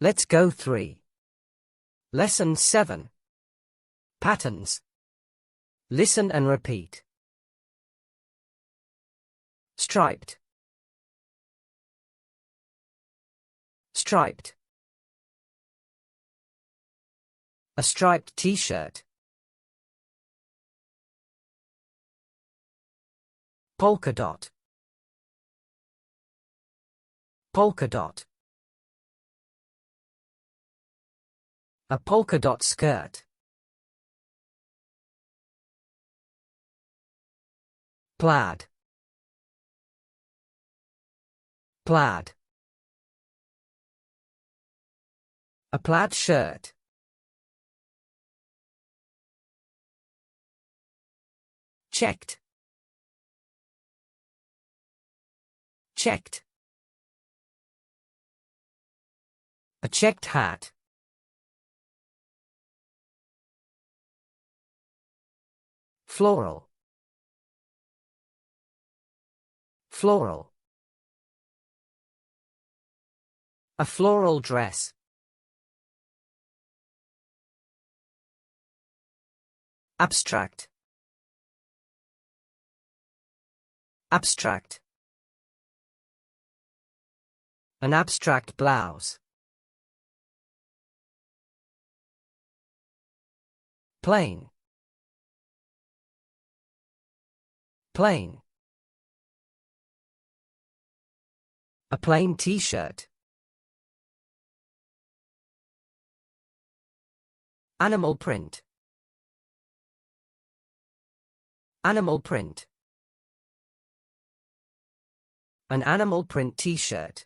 Let's go 3. Lesson 7. Patterns. Listen and repeat. Striped. Striped. A striped t-shirt. Polka dot. Polka dot. A polka dot skirt. Plaid. Plaid. A plaid shirt. Checked. Checked. A checked hat. Floral. Floral. A floral dress. Abstract. Abstract. An abstract blouse. Plain. Plain. A plain t-shirt. Animal print. Animal print. An animal print t-shirt.